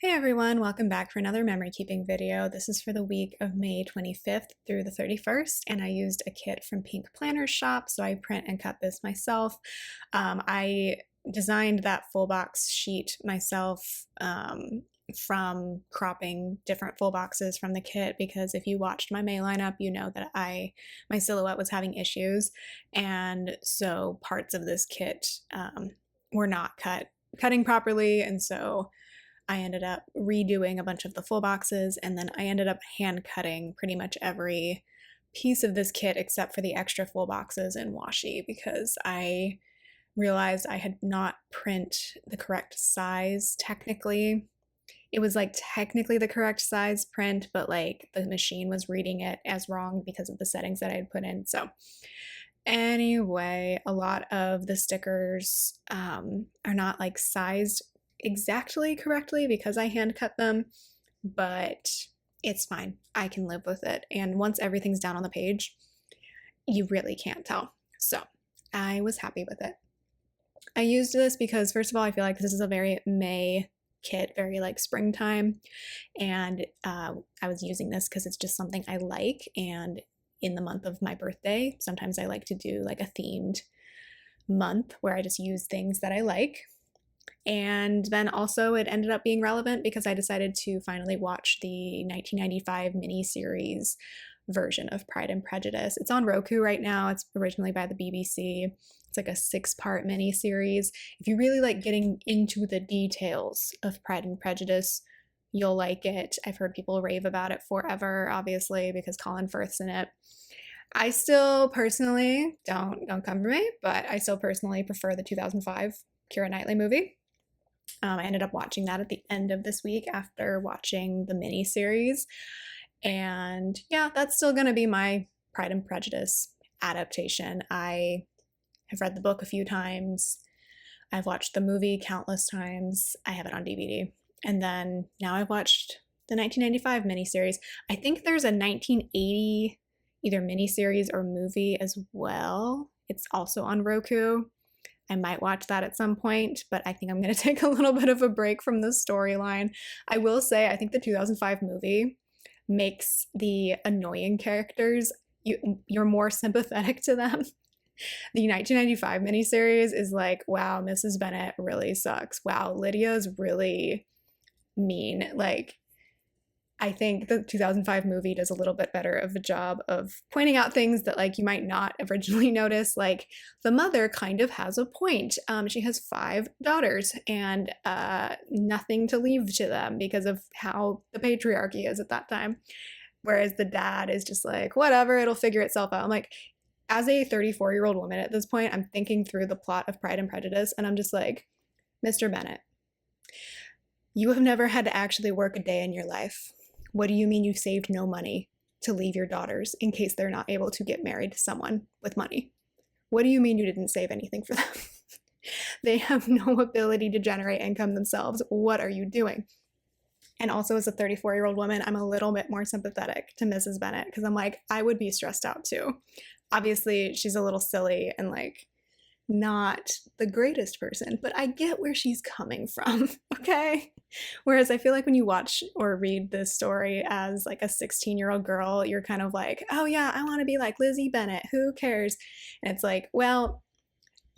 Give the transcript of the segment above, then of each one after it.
Hey everyone, welcome back for another memory keeping video. This is for the week of May 25th through the 31st, and I used a kit from Pink Planner's shop, so I print and cut this myself. I designed that full box sheet myself from cropping different full boxes from the kit, because if you watched my May lineup, you know that my silhouette was having issues, and so parts of this kit were not cutting properly, and so I ended up redoing a bunch of the full boxes, and then I ended up hand cutting pretty much every piece of this kit except for the extra full boxes in washi, because I realized I had not print the correct size technically. It was like technically the correct size print, but like the machine was reading it as wrong because of the settings that I had put in. So anyway, a lot of the stickers are not like sized exactly correctly because I hand cut them, but it's fine. I can live with it. And once everything's down on the page, you really can't tell. So I was happy with it. I used this because, first of all, I feel like this is a very May kit, very like springtime. And I was using this because it's just something I like. And in the month of my birthday, sometimes I like to do like a themed month where I just use things that I like. And then also it ended up being relevant because I decided to finally watch the 1995 miniseries version of Pride and Prejudice. It's on Roku right now. It's originally by the BBC. It's like a 6-part miniseries. If you really like getting into the details of Pride and Prejudice, you'll like it. I've heard people rave about it forever, obviously, because Colin Firth's in it. I still personally, don't come for me, but I still personally prefer the 2005 Keira Knightley movie. I ended up watching that at the end of this week after watching the miniseries. And yeah, that's still going to be my Pride and Prejudice adaptation. I have read the book a few times. I've watched the movie countless times. I have it on DVD. And then now I've watched the 1995 miniseries. I think there's a 1980 either miniseries or movie as well. It's also on Roku. I might watch that at some point, but I think I'm going to take a little bit of a break from the storyline. I will say, I think the 2005 movie makes the annoying characters, you're more sympathetic to them. The 1995 miniseries is like, wow, Mrs. Bennet really sucks. Wow, Lydia's really mean. Like, I think the 2005 movie does a little bit better of a job of pointing out things that like you might not originally notice. Like the mother kind of has a point. She has 5 daughters and nothing to leave to them because of how the patriarchy is at that time. Whereas the dad is just like, whatever, it'll figure itself out. I'm like, as a 34-year-old woman at this point, I'm thinking through the plot of Pride and Prejudice, and I'm just like, Mr. Bennet, you have never had to actually work a day in your life. What do you mean you saved no money to leave your daughters in case they're not able to get married to someone with money? What do you mean you didn't save anything for them? They have no ability to generate income themselves. What are you doing? And also, as a 34-year-old woman, I'm a little bit more sympathetic to Mrs. Bennet because I'm like, I would be stressed out too. Obviously, she's a little silly and like not the greatest person, but I get where she's coming from, okay? Whereas I feel like when you watch or read this story as like a 16-year-old girl, you're kind of like, oh yeah, I want to be like Lizzie Bennet, who cares? And it's like, well,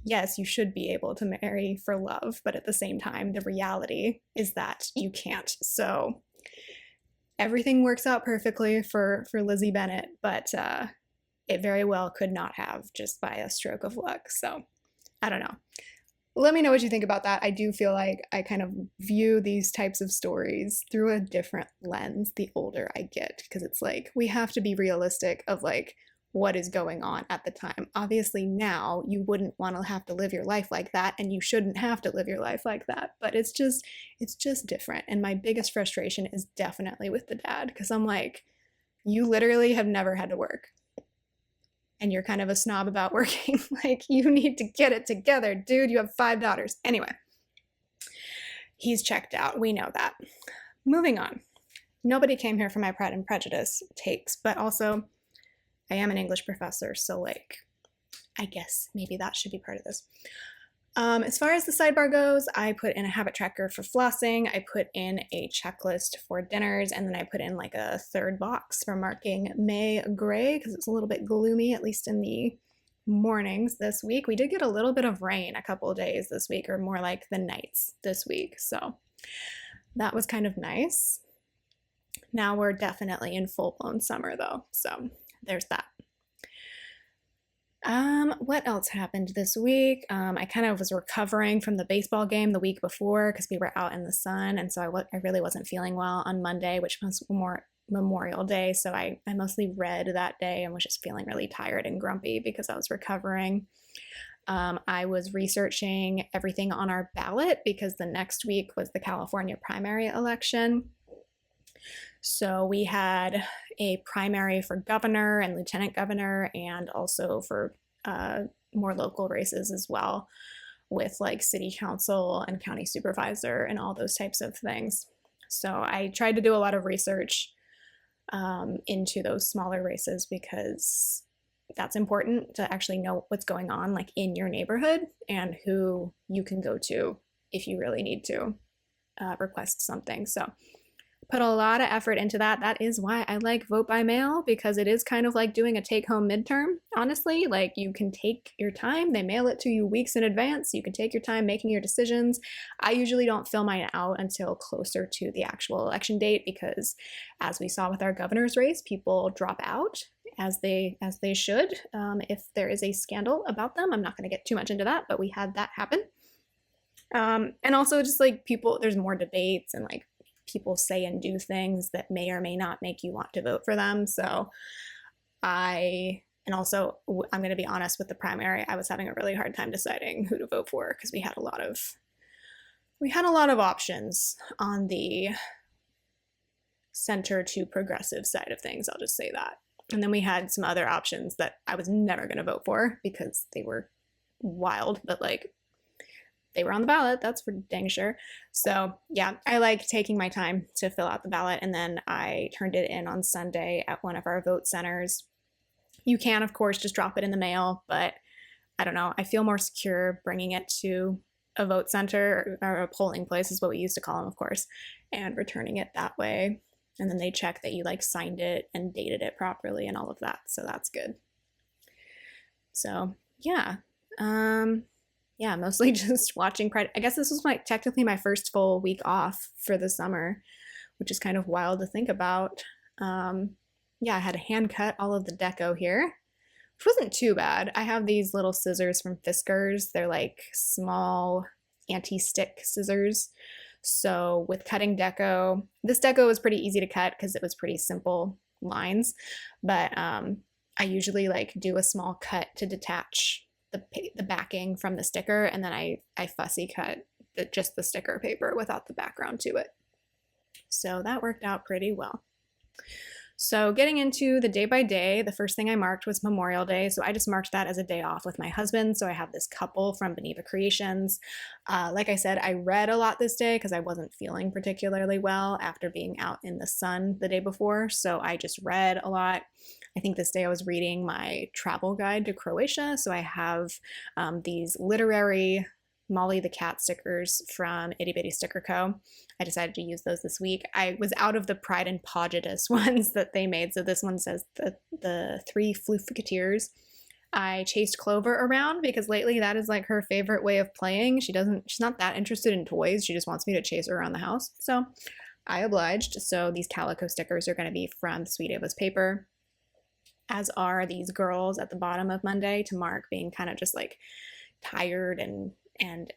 yes, you should be able to marry for love, but at the same time, the reality is that you can't. So everything works out perfectly for Lizzie Bennet, but it very well could not have just by a stroke of luck. So I don't know. Let me know what you think about that. I do feel like I kind of view these types of stories through a different lens the older I get, because it's like we have to be realistic of like what is going on at the time. Obviously now you wouldn't want to have to live your life like that, and you shouldn't have to live your life like that, but it's just different. And my biggest frustration is definitely with the dad, because I'm like, you literally have never had to work. And you're kind of a snob about working. Like, you need to get it together, dude. You have 5 daughters. Anyway, he's checked out. We know that. Moving on. Nobody came here for my Pride and Prejudice takes, but also I am an English professor, so like, I guess maybe that should be part of this. As far as the sidebar goes, I put in a habit tracker for flossing. I put in a checklist for dinners, and then I put in like a third box for marking May gray because it's a little bit gloomy, at least in the mornings this week. We did get a little bit of rain a couple of days this week, or more like the nights this week. So that was kind of nice. Now we're definitely in full-blown summer though. So there's that. What else happened this week? I kind of was recovering from the baseball game the week before because we were out in the sun, and so I really wasn't feeling well on Monday, which was more Memorial Day. So I mostly read that day and was just feeling really tired and grumpy because I was recovering. I was researching everything on our ballot because the next week was the California primary election. So we had a primary for governor and lieutenant governor, and also for more local races as well, with like city council and county supervisor and all those types of things. So I tried to do a lot of research into those smaller races because that's important to actually know what's going on like in your neighborhood and who you can go to if you really need to request something. So put a lot of effort into that. That is why I like vote by mail, because it is kind of like doing a take-home midterm, honestly. Like, you can take your time. They mail it to you weeks in advance. You can take your time making your decisions. I usually don't fill mine out until closer to the actual election date because, as we saw with our governor's race, people drop out as they should if there is a scandal about them. I'm not going to get too much into that, but we had that happen. And also just like people, there's more debates and like people say and do things that may or may not make you want to vote for them. So I'm going to be honest, with the primary, I was having a really hard time deciding who to vote for because we had a lot of options on the center to progressive side of things. I'll just say that. And then we had some other options that I was never going to vote for because they were wild, but like they were on the ballot, that's for dang sure. So yeah, I like taking my time to fill out the ballot, and then I turned it in on Sunday at one of our vote centers. You can, of course, just drop it in the mail, but I don't know, I feel more secure bringing it to a vote center, or a polling place is what we used to call them, of course, and returning it that way. And then they check that you like signed it and dated it properly and all of that, so that's good. So yeah, mostly just watching Pride. I guess this was technically my first full week off for the summer, which is kind of wild to think about. I had to hand cut all of the deco here, which wasn't too bad. I have these little scissors from Fiskars. They're like small anti-stick scissors. So with cutting deco, this deco was pretty easy to cut because it was pretty simple lines, but I usually like do a small cut to detach the backing from the sticker, and then I fussy cut just the sticker paper without the background to it. So that worked out pretty well. So getting into the day by day, the first thing I marked was Memorial Day. So I just marked that as a day off with my husband. So I have this couple from Beneva Creations. Like I said, I read a lot this day because I wasn't feeling particularly well after being out in the sun the day before. So I just read a lot. I think this day I was reading my travel guide to Croatia. So I have these literary Molly the Cat stickers from Itty Bitty Sticker Co. I decided to use those this week. I was out of the Pride and Prejudice ones that they made. So this one says the three flooficateurs. I chased Clover around because lately that is like her favorite way of playing. She's not that interested in toys. She just wants me to chase her around the house. So I obliged. So these calico stickers are going to be from Sweet Ava's paper, as are these girls at the bottom of Monday to mark being kind of just like tired and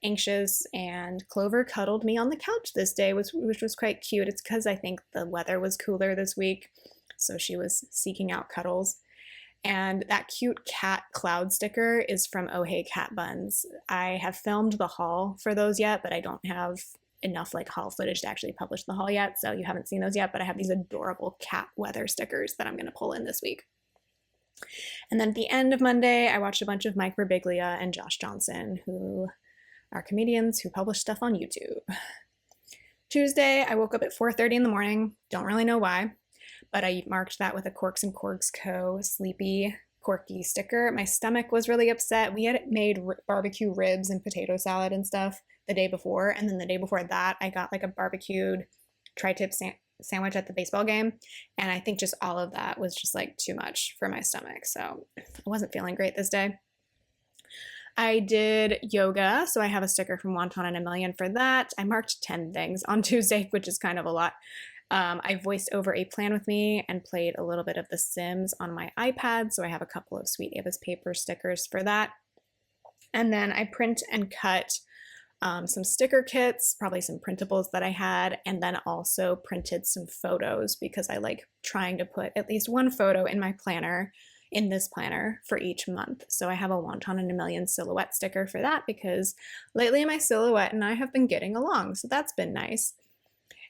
anxious. And Clover cuddled me on the couch this day, which was quite cute. It's because I think the weather was cooler this week, so she was seeking out cuddles. And that cute cat cloud sticker is from Oh Hey Cat Buns. I have filmed the haul for those yet, but I don't have enough like haul footage to actually publish the haul yet, so you haven't seen those yet, but I have these adorable cat weather stickers that I'm going to pull in this week. And then at the end of Monday, I watched a bunch of Mike Birbiglia and Josh Johnson, who are comedians who publish stuff on YouTube. Tuesday, I woke up at 4:30 in the morning. Don't really know why, but I marked that with a Corks and Corks Co. Sleepy quirky sticker. My stomach was really upset. We had made barbecue ribs and potato salad and stuff the day before, and then the day before that, I got like a barbecued tri-tip sandwich at the baseball game, and I think just all of that was just like too much for my stomach, so I wasn't feeling great this day. I did yoga, so I have a sticker from Wonton and a Million for that. I marked 10 things on Tuesday, which is kind of a lot. I voiced over a plan with me and played a little bit of The Sims on my iPad, so I have a couple of Sweet Ava's paper stickers for that. And then I print and cut some sticker kits, probably some printables that I had, and then also printed some photos because I like trying to put at least one photo in my planner, in this planner, for each month. So I have a Wonton and a Million silhouette sticker for that because lately my silhouette and I have been getting along, so that's been nice.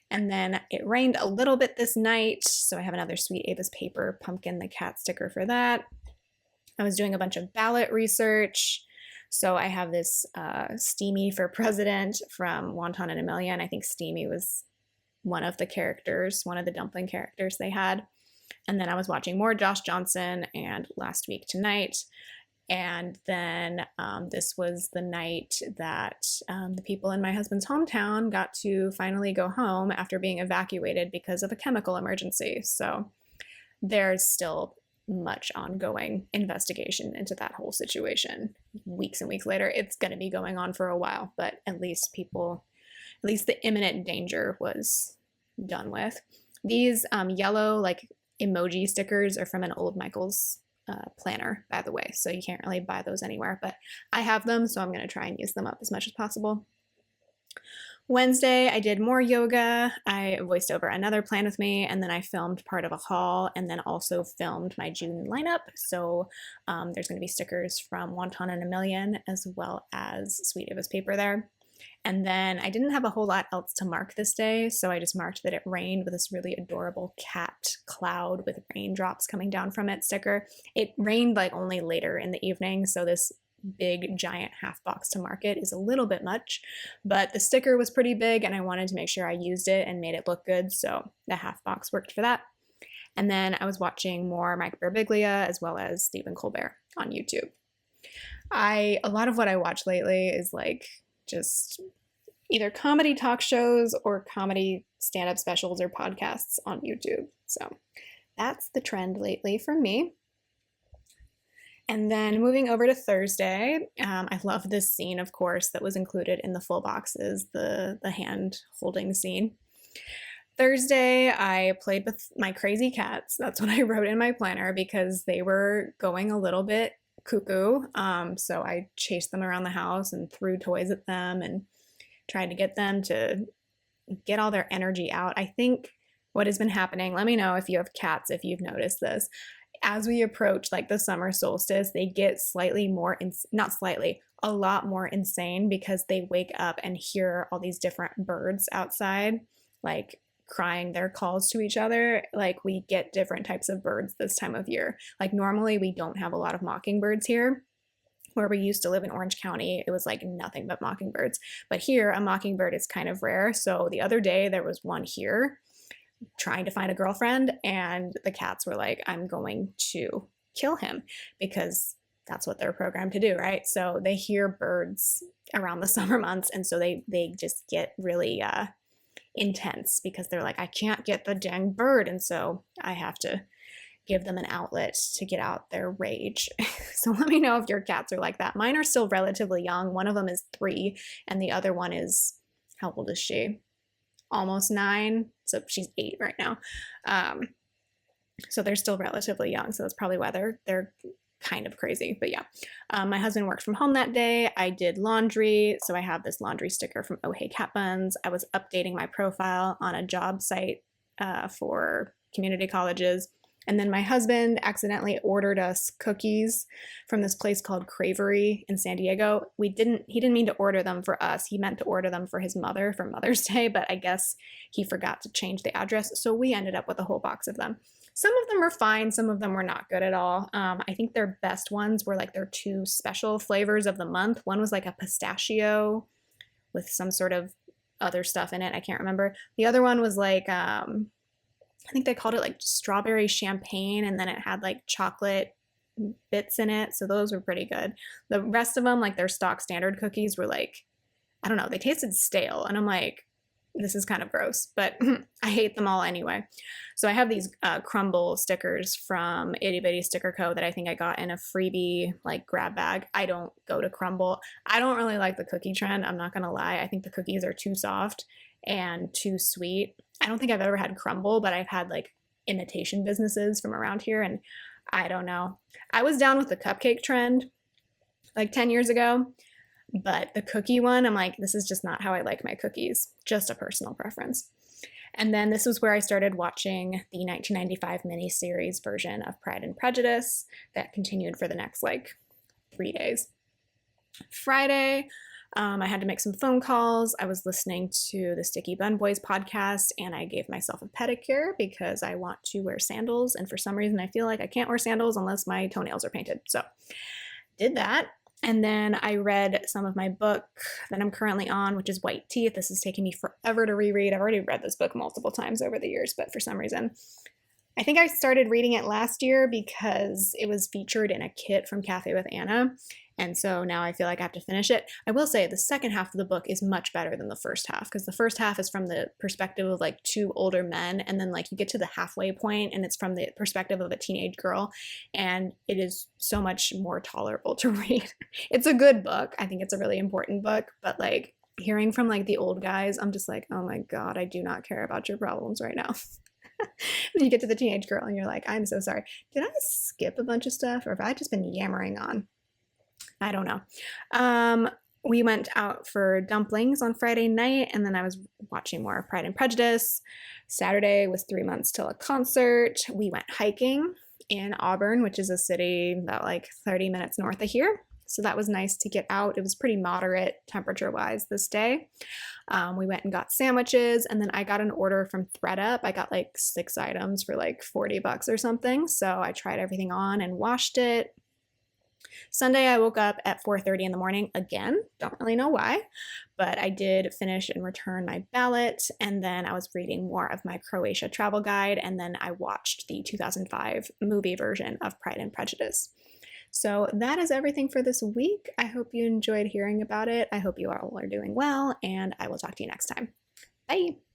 And then it rained a little bit this night, so I have another Sweet Ava's paper pumpkin the cat sticker for that. I was doing a bunch of ballot research. So I have this Steamy for President from Wonton and a Million. I think Steamy was one of the characters, one of the dumpling characters they had. And then I was watching more Josh Johnson and Last Week Tonight. And then this was the night that the people in my husband's hometown got to finally go home after being evacuated because of a chemical emergency. So there's still much ongoing investigation into that whole situation. Weeks and weeks later, it's going to be going on for a while, but at least the imminent danger was done with. These yellow like emoji stickers are from an old Michael's planner, by the way, so you can't really buy those anywhere, but I have them, so I'm going to try and use them up as much as possible. Wednesday, I did more yoga. I voiced over another plan with me, and then I filmed part of a haul, and then also filmed my June lineup. So there's going to be stickers from Wonton and a Million, as well as Sweet Ava's paper there. And then I didn't have a whole lot else to mark this day, so I just marked that it rained with this really adorable cat cloud with raindrops coming down from it sticker. It rained like only later in the evening, so this big giant half box to market is a little bit much, but the sticker was pretty big and I wanted to make sure I used it and made it look good, so the half box worked for that. And then I was watching more Mike Birbiglia as well as Stephen Colbert on YouTube. A lot of what I watch lately is like just either comedy talk shows or comedy stand-up specials or podcasts on YouTube. So that's the trend lately for me. And then moving over to Thursday, I love this scene, of course, that was included in the full boxes, the hand holding scene. Thursday, I played with my crazy cats. That's what I wrote in my planner because they were going a little bit cuckoo. So I chased them around the house and threw toys at them and tried to get them to get all their energy out. I think what has been happening, let me know if you have cats, if you've noticed this. As we approach like the summer solstice, they get slightly more, not slightly, a lot more insane because they wake up and hear all these different birds outside, like crying their calls to each other. Like we get different types of birds this time of year. Like normally we don't have a lot of mockingbirds here. Where we used to live in Orange County, it was like nothing but mockingbirds. But here, a mockingbird is kind of rare. So the other day there was one here trying to find a girlfriend, and the cats were like, I'm going to kill him, because that's what they're programmed to do, right? So they hear birds around the summer months, and so they just get really intense because they're like, I can't get the dang bird, and so I have to give them an outlet to get out their rage. So let me know if your cats are like that. Mine are still relatively young. One of them is 3, and the other one is, how old is she? Almost 9, so she's 8 right now. So they're still relatively young, so that's probably why they're kind of crazy. But yeah, my husband worked from home that day. I did laundry, so I have this laundry sticker from Oh Hey Cat Buns. I was updating my profile on a job site for community colleges. And then my husband accidentally ordered us cookies from this place called Cravery in San Diego. He didn't mean to order them for us. He meant to order them for his mother for Mother's Day, but I guess he forgot to change the address. So we ended up with a whole box of them. Some of them were fine. Some of them were not good at all. I think their best ones were like their 2 special flavors of the month. One was like a pistachio with some sort of other stuff in it. I can't remember. The other one was like, I think they called it like strawberry champagne, and then it had like chocolate bits in it, so those were pretty good. The rest of them, like their stock standard cookies, were like, I don't know, they tasted stale, and I'm like, this is kind of gross, but I hate them all anyway. So I have these crumble stickers from Itty Bitty Sticker Co. that I think I got in a freebie like grab bag. I don't go to crumble. I don't really like the cookie trend. I'm not gonna lie. I think the cookies are too soft and too sweet. I don't think I've ever had crumble, but I've had like imitation businesses from around here, and I don't know. I was down with the cupcake trend like 10 years ago, but the cookie one, I'm like, this is just not how I like my cookies. Just a personal preference. And then this was where I started watching the 1995 miniseries version of Pride and Prejudice that continued for the next like 3 days. Friday, I had to make some phone calls. I was listening to the Sticky Bun Boys podcast, and I gave myself a pedicure because I want to wear sandals. And for some reason, I feel like I can't wear sandals unless my toenails are painted. So did that. And then I read some of my book that I'm currently on, which is White Teeth. This is taking me forever to reread. I've already read this book multiple times over the years, but for some reason, I think I started reading it last year because it was featured in a kit from Cafe with Anna. And so now I feel like I have to finish it. I will say the second half of the book is much better than the first half, because the first half is from the perspective of like two older men, and then like you get to the halfway point and it's from the perspective of a teenage girl, and it is so much more tolerable to read. It's a good book. I think it's a really important book, but like hearing from like the old guys, I'm just like, oh my God, I do not care about your problems right now. Then you get to the teenage girl and you're like, I'm so sorry. Did I skip a bunch of stuff, or have I just been yammering on? I don't know. We went out for dumplings on Friday night, and then I was watching more of Pride and Prejudice. Saturday was 3 months till a concert. We went hiking in Auburn, which is a city about like 30 minutes north of here. So that was nice to get out. It was pretty moderate temperature-wise this day. We went and got sandwiches, and then I got an order from ThredUp. I got like 6 items for like $40 or something. So I tried everything on and washed it. Sunday, I woke up at 4:30 in the morning again. Don't really know why, but I did finish and return my ballot, and then I was reading more of my Croatia travel guide, and then I watched the 2005 movie version of Pride and Prejudice. So that is everything for this week. I hope you enjoyed hearing about it. I hope you all are doing well, and I will talk to you next time. Bye!